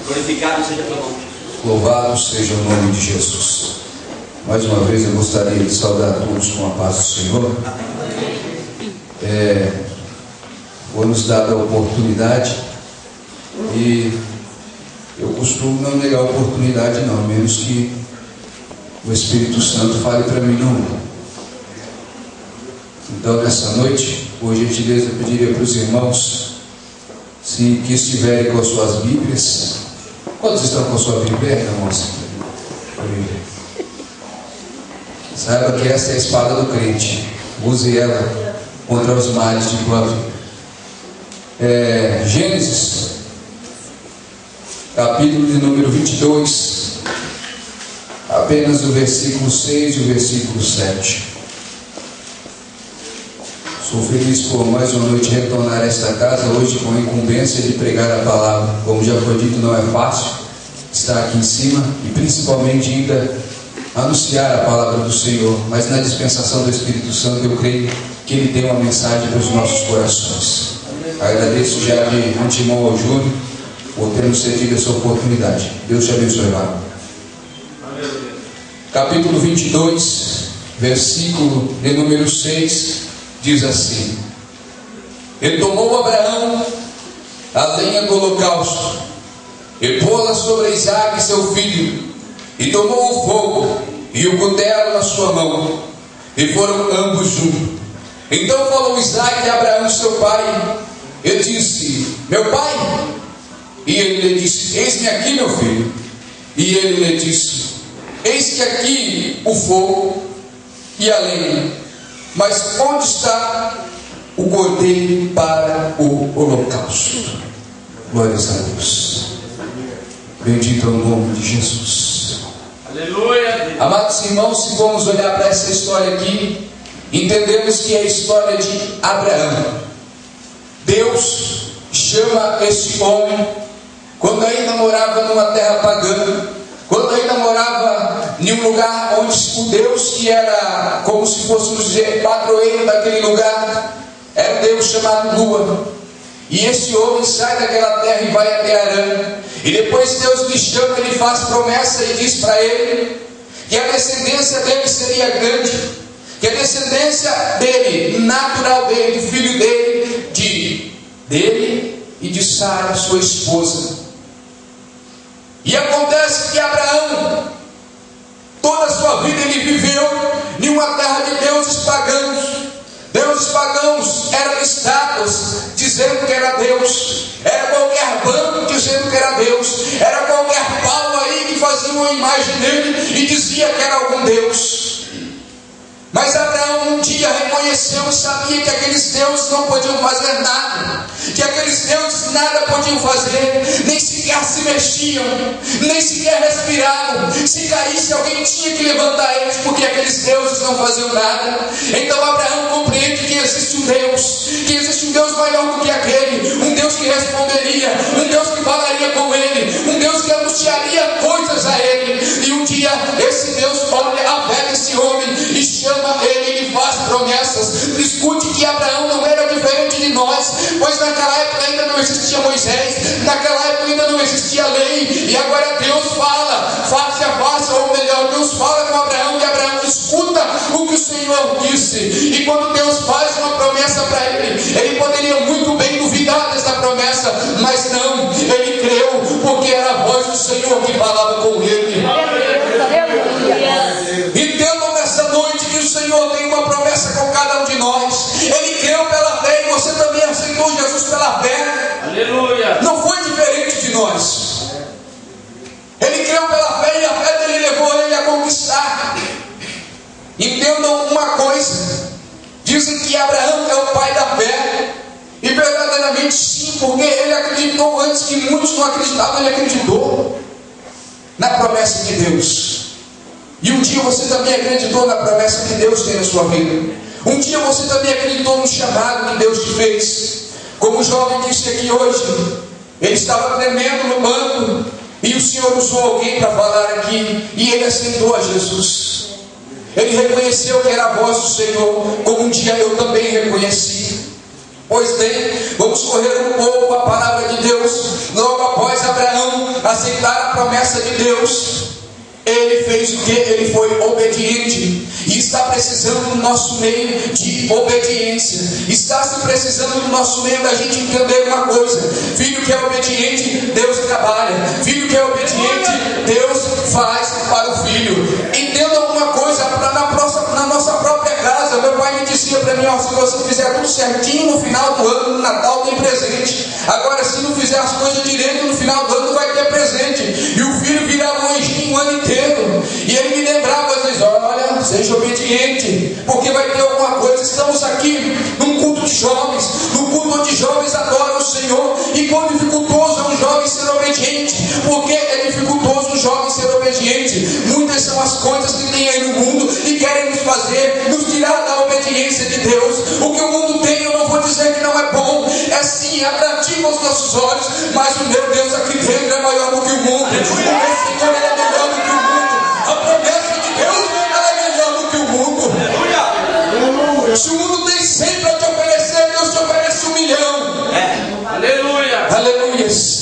Glorificado seja teu nome. Louvado seja o nome de Jesus. Mais uma vez eu gostaria de saudar a todos com a paz do Senhor. Foi nos dada a oportunidade e eu costumo não negar a oportunidade não, a menos que o Espírito Santo fale para mim não. Então nessa noite, por gentileza, eu pediria para os irmãos que estiverem com as suas Bíblias. Quantos estão com a sua Bíblia, irmãos? Saiba que essa é a espada do crente. Use ela contra os males de tua vida. Gênesis, capítulo de número 22, apenas o versículo 6 e o versículo 7. Sou feliz por mais uma noite retornar a esta casa, hoje com a incumbência de pregar a palavra. Como já foi dito, não é fácil estar aqui em cima e principalmente ainda anunciar a palavra do Senhor, mas na dispensação do Espírito Santo eu creio que Ele tem uma mensagem para os nossos corações. Agradeço já de antemão ao Júnior por ter nos cedido essa oportunidade. Deus te abençoe, lá. Capítulo 22, versículo de número 6, diz assim: E tomou Abraão a lenha do holocausto, e pô-la sobre Isaque seu filho, e tomou o fogo e o cutelo na sua mão, e foram ambos juntos. Então falou Isaque a Abraão seu pai, e disse: Meu pai? E ele lhe disse: Eis-me aqui, meu filho. E ele lhe disse: Eis que aqui o fogo e a lenha, mas onde está o cordeiro para o holocausto? Glórias a Deus. Bendito é o nome de Jesus. Aleluia. Amados irmãos, se formos olhar para essa história aqui, entendemos que é a história de Abraão. Deus chama esse homem quando ainda morava numa terra pagã, quando ainda morava em um lugar onde o Deus que era, como se fôssemos dizer, padroeiro daquele lugar, era um Deus chamado Lua. E esse homem sai daquela terra e vai até Arã. E depois Deus lhe chama, ele faz promessa e diz para ele que a descendência dele seria grande, que a descendência dele, natural dele, do filho dele, dele e de Sara, sua esposa. E acontece que Abraão, toda a sua vida ele viveu em uma terra de deuses pagãos. Deuses pagãos eram estátuas dizendo que era Deus, era qualquer banco dizendo que era Deus, era qualquer pau aí que fazia uma imagem dele e dizia que era algum Deus. Mas Abraão um dia reconheceu e sabia que aqueles deuses não podiam fazer nada, que aqueles deuses nada podiam fazer, nem sequer se mexiam, nem sequer respiravam. Se caísse, alguém tinha que levantar eles, porque aqueles deuses não faziam nada. Então Abraão compreende que existe um Deus maior do que aquele, um Deus que responderia, um Deus que falaria com ele, um Deus que anunciaria coisas a ele. E um dia esse Deus olha a fé desse homem e chama ele e faz promessas. Escute que Abraão não era diferente de nós, pois naquela época ainda não existia Moisés, naquela época ainda não existia lei, e agora Deus fala face a face, ou melhor, Deus fala com Abraão e Abraão escuta o que o Senhor disse. E quando Deus faz uma promessa para ele poderia muito bem duvidar dessa promessa, mas não, ele creu, porque era a voz do Senhor que falava com ele. Entendam nessa noite que o Senhor tem uma promessa com cada um de nós. Ele creu pela fé e você também aceitou Jesus pela fé. Aleluia. Não foi diferente de nós. Ele creu pela fé e a fé dele levou ele a conquistar. Entendam uma coisa: dizem que Abraão é o pai da fé, e verdadeiramente sim, porque ele acreditou antes que muitos não acreditavam. Ele acreditou na promessa de Deus. E um dia você também acreditou na promessa que Deus tem na sua vida. Um dia você também acreditou no chamado que Deus te fez. Como o jovem disse aqui hoje, ele estava tremendo no banco e o Senhor usou alguém para falar aqui, e ele aceitou a Jesus. Ele reconheceu que era a voz do Senhor, como um dia eu também reconheci. Pois bem, vamos correr um pouco a palavra de Deus. Logo após Abraão promessa de Deus, ele fez o que? Ele foi obediente. E está precisando no nosso meio de obediência. Está se precisando no nosso meio da gente entender uma coisa: filho que é obediente, Deus trabalha. Filho que é obediente, Deus faz para o filho. Entenda alguma coisa na nossa própria casa. Meu pai me dizia para mim: ó, se você fizer tudo certinho, no final do ano, no Natal tem presente. Agora, se não fizer as coisas direito, no final do ano não vai ter presente. E o filho vira longe o ano inteiro. E ele me lembrava às vezes: olha, seja obediente, porque vai ter alguma coisa. Estamos aqui num culto de jovens, num culto onde jovens adoram o Senhor. E quão dificultoso é um jovem ser obediente. Porque é dificultoso um jovem ser obediente. Muitas são as coisas que tem aí no mundo e querem nos fazer, nos tirar da obediência de Deus. O que o mundo tem, eu não vou dizer que não é bom, é sim atrativo aos nossos olhos, mas o meu Deus aqui dentro é maior do que o mundo. O meu Senhor é melhor do que o mundo. A promessa de Deus é melhor do que o mundo. Se o mundo tem 100 para te oferecer, Deus te oferece 1 milhão. Aleluia. Aleluias.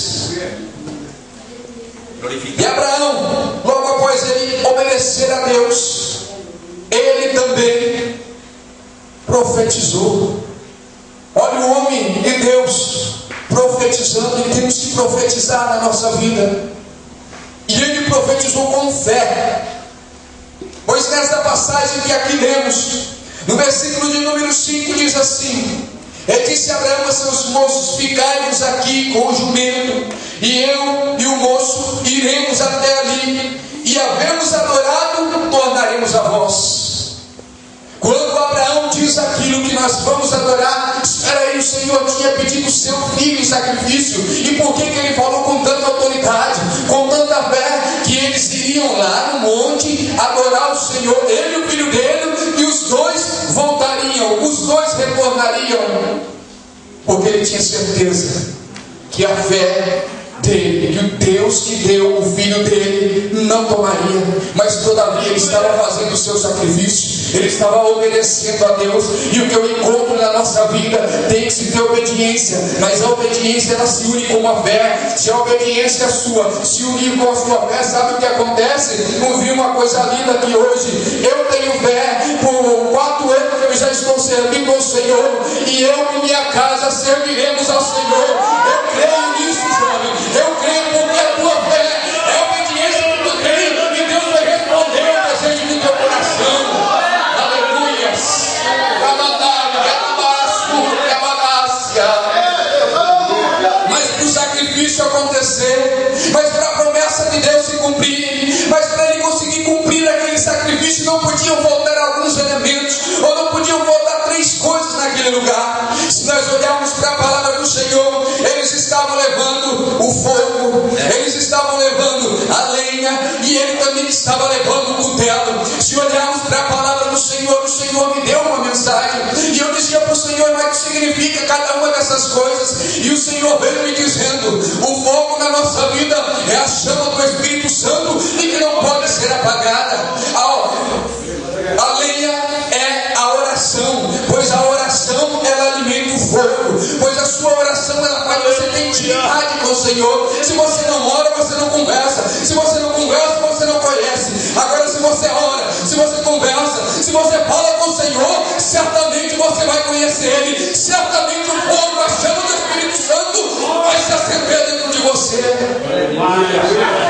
E Abraão, logo após ele obedecer a Deus, ele também profetizou. Olha o homem de Deus profetizando, e temos que profetizar na nossa vida. E ele profetizou com fé. Pois nesta passagem que aqui lemos, no versículo de número 5, diz assim: ele disse a Abraão a seus moços: ficai-vos aqui com o jumento, e eu e o moço iremos até ali, e havemos adorado, tornaremos a vós. Quando Abraão diz aquilo que nós vamos adorar, espera aí, o Senhor tinha pedido o seu filho em sacrifício. E por que ele falou com tanta autoridade, com tanta fé? Que eles iriam lá no monte adorar o Senhor, ele e o filho dele, e os dois voltariam, os dois retornariam. Porque ele tinha certeza que a fé dele, que o Deus que deu o filho dele não tomaria, mas todavia ele estava fazendo o seu sacrifício, ele estava obedecendo a Deus. E o que eu encontro na nossa vida tem que se ter obediência, mas a obediência ela se une com a fé. Se a obediência é sua se unir com a sua fé, sabe o que acontece? Ouvi uma coisa linda aqui hoje: eu tenho fé, por 4 anos eu já estou servindo ao Senhor, e eu e minha casa serviremos ao Senhor. Eu creio nisso, jovem. Eu creio porque a tua fé é a obediência que tu tem, e Deus vai responder ao desejo do teu coração. Aleluias. Mas para o sacrifício acontecer, mas para a promessa de Deus se cumprir, mas para ele conseguir cumprir aquele sacrifício, não podiam faltar alguns elementos, ou não podiam faltar 3 coisas naquele lugar. Se nós olharmos para a palavra do Senhor, eles estavam levando o fogo, eles estavam levando a lenha, e ele também estava levando o cutelo. Se olharmos para a palavra do Senhor, o Senhor me deu uma mensagem, e eu dizia para o Senhor: mas o que significa cada uma dessas coisas? E o Senhor veio me dizendo: o fogo na nossa vida é a chama do Espírito Santo, e que não pode ser apagada. A lenha é a oração, pois a oração ela alimenta o fogo, pois a sua oração ela faz você ter intimidade com o Senhor. Se você não ora, você não conversa. Se você não conversa, você não conhece. Agora, se você ora, se você conversa, se você fala com o Senhor, certamente você vai conhecer Ele. Certamente o fogo, a chama do Espírito Santo vai se acender dentro de você.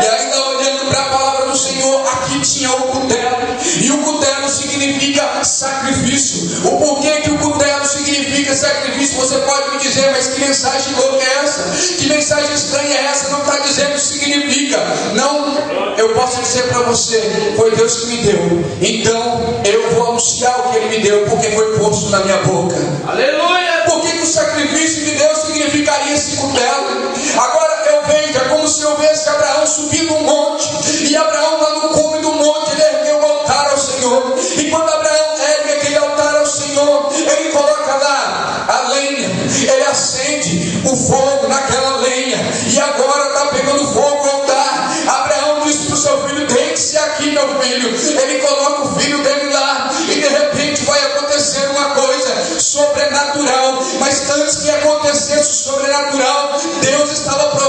E ainda olhando para a palavra do Senhor, aqui tinha o cutelo, e o cutelo significa sacrifício. O porquê que o cutelo significa sacrifício? Você pode me dizer: mas que mensagem louca é essa? Que mensagem estranha é essa? Não está dizendo o que significa. Não, eu posso dizer para você: foi Deus que me deu, então eu vou anunciar o que Ele me deu, porque foi posto na minha boca. Aleluia. Por que o sacrifício de Deus significaria esse cutelo? Agora eu vejo, é como se eu visse Abraão subindo um monte, e Abraão lá no cume do monte, ele ergueu o altar ao Senhor. E quando Abraão ergue aquele altar ao Senhor, ele coloca lá a lenha, ele acende o fogo naquela lenha, e agora está pegando fogo o altar. Abraão disse para o seu filho: deite-se aqui, meu filho. Ele coloca o filho dele lá, e de repente vai acontecer uma coisa sobrenatural. Mas antes que acontecesse o sobrenatural, Deus estava provando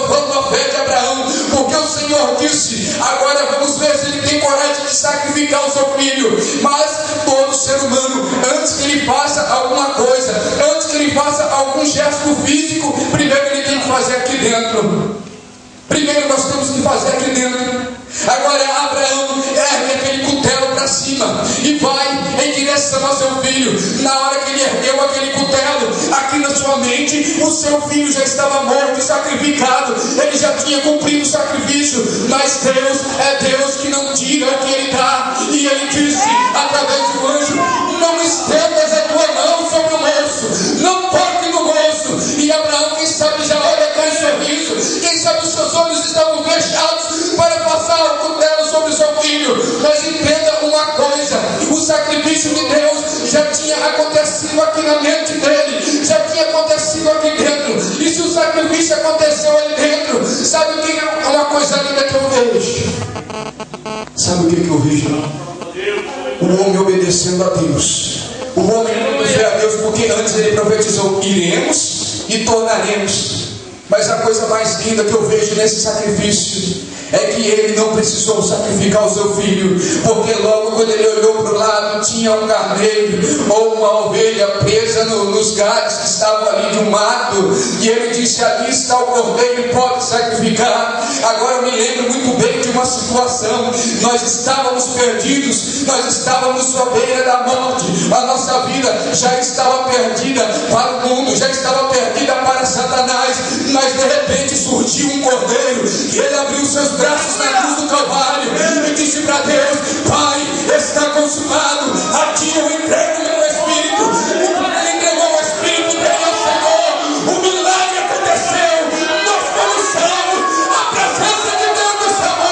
filho. Mas todo ser humano, antes que ele faça alguma coisa, antes que ele faça algum gesto físico, primeiro ele tem que fazer aqui dentro. Primeiro nós temos que fazer aqui dentro. Agora Abraão ergue aquele cutelo para cima e vai em direção ao seu filho. Na hora que ele ergueu aquele cutelo, aqui na sua mente, o seu filho já estava morto e sacrificado. Ele já tinha cumprido o sacrifício. Mas Deus é Deus que não tira o que Ele dá. E Ele disse através do anjo: não estendas a tua mão sobre o moço, não toque no moço. E Abraão, quem sabe, já olha com um sorriso. Quem sabe os seus olhos estavam fechados para passar o cutelo sobre o seu filho. Mas entenda uma coisa: o sacrifício de Deus já tinha acontecido aqui na mente dele, já tinha acontecido aqui dentro. E se o sacrifício aconteceu ali dentro, sabe o que é uma coisa linda que eu vejo? Sabe o que eu vejo? O homem obedecendo a Deus. O homem obedecendo a Deus, porque antes ele profetizou: iremos e tornaremos. Mas a coisa mais linda que eu vejo nesse sacrifício é que ele não precisou sacrificar o seu filho, porque logo quando ele olhou para o lado, tinha um carneiro ou uma ovelha presa nos galhos que estavam ali de um mato, e ele disse: ali está o cordeiro, pode sacrificar. Agora eu me lembro muito bem de uma situação: nós estávamos perdidos, nós estávamos à beira da morte, a nossa vida já estava perdida para o mundo, já estava perdida para Satanás, mas de repente surgiu um cordeiro, e ele abriu seus braços na cruz do Calvário e disse para Deus: Pai, está consumado, a ti eu entrego o meu espírito. E quando ele entregou o espírito dele ao Senhor, o milagre aconteceu, nós fomos salvos, a presença de Deus nos salvou.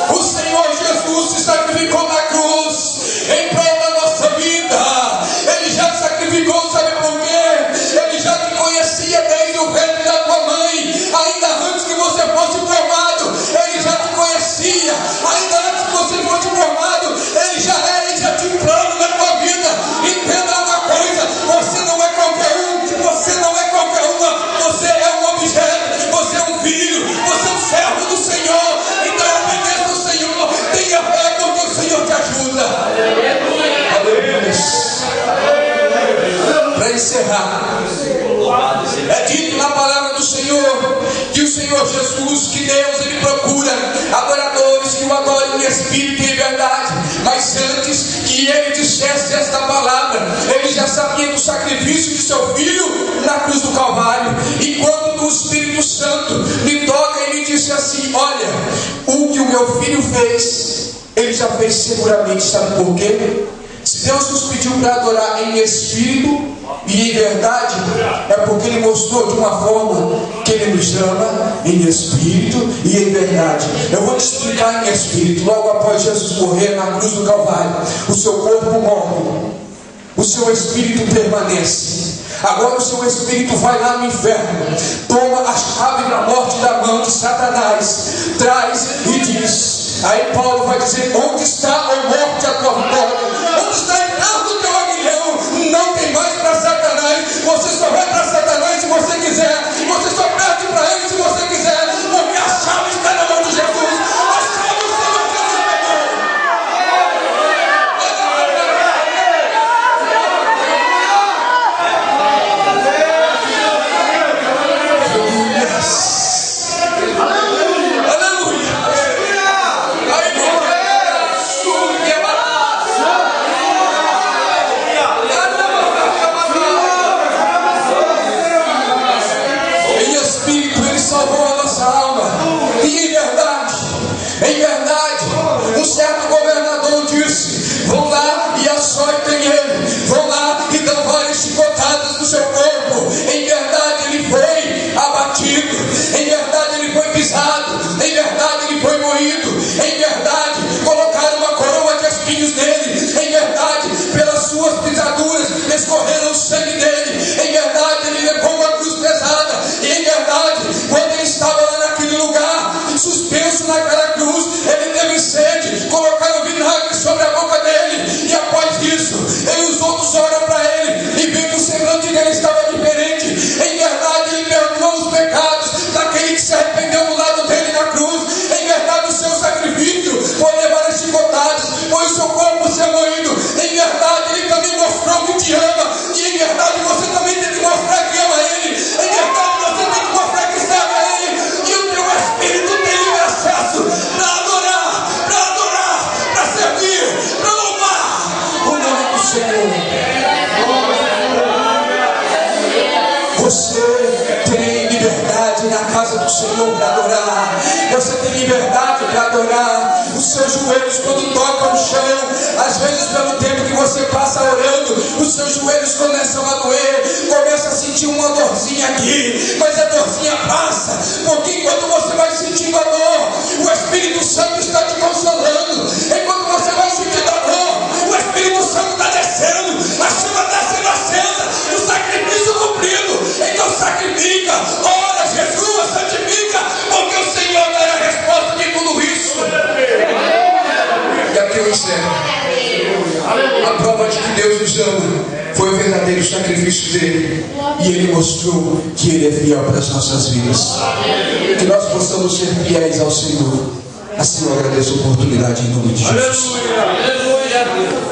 O Senhor Jesus se sacrificou na cruz em prol da nossa vida. Ele já se sacrificou, sabe por quê? Ele já te conhecia desde o ventre da tua mãe. Ainda antes que você fosse formado, Ele já te conhecia. Ainda antes que você fosse formado, Ele já tinha um plano na tua vida. Entenda uma coisa: você não é qualquer um, você não é qualquer uma, você é um objeto, você é um filho, você é um servo do Senhor. Então obedeça ao Senhor, tenha fé, porque o Senhor te ajuda. Para encerrar, é dito na palavra do Senhor que o Senhor Jesus, que Deus, Ele procura adoradores que o adorem em espírito e em verdade. Mas antes que Ele dissesse esta palavra, Ele já sabia do sacrifício de seu filho na cruz do Calvário. E quando o Espírito Santo me toca e me disse assim: olha, o que o meu filho fez, Ele já fez seguramente. Sabe por quê? Se Deus nos pediu para adorar em espírito e em verdade, é porque Ele mostrou de uma forma que Ele nos ama em espírito e em verdade. Eu vou te explicar em espírito. Logo após Jesus morrer na cruz do Calvário, o seu corpo morre, o seu espírito permanece. Agora o seu espírito vai lá no inferno, toma a chave da morte da mão de Satanás, traz e diz. Aí Paulo vai dizer: onde está, ó morte, a tua vitória? Onde está entrando o teu aguilhão? Não tem mais para Satanás. Você só vai para Satanás se você quiser. Você só perde para ele se você quiser, porque a chave está na mão de Jesus. A chave o Senhor Jesus pegou. Aleluia. Aí para o Senhor para adorar. Você tem liberdade para adorar. Os seus joelhos quando tocam no chão, às vezes pelo tempo que você passa orando, os seus joelhos começam a doer, começa a sentir uma dorzinha aqui, mas a dorzinha passa, porque enquanto você vai sentindo a dor, o Espírito Santo está te consolando. Enquanto você vai sentindo a dor, o Espírito Santo está descendo, a chama está sendo acesa, o sacrifício cumprido. Então sacrifica, ora, jejua, santifica, porque o Senhor dará a resposta de tudo isso. E aqui eu encerro. A prova de que Deus nos ama foi o verdadeiro sacrifício dele, e ele mostrou que ele é fiel para as nossas vidas. Que nós possamos ser fiéis ao Senhor. Assim eu agradeço a oportunidade em nome de Jesus. Aleluia. Aleluia.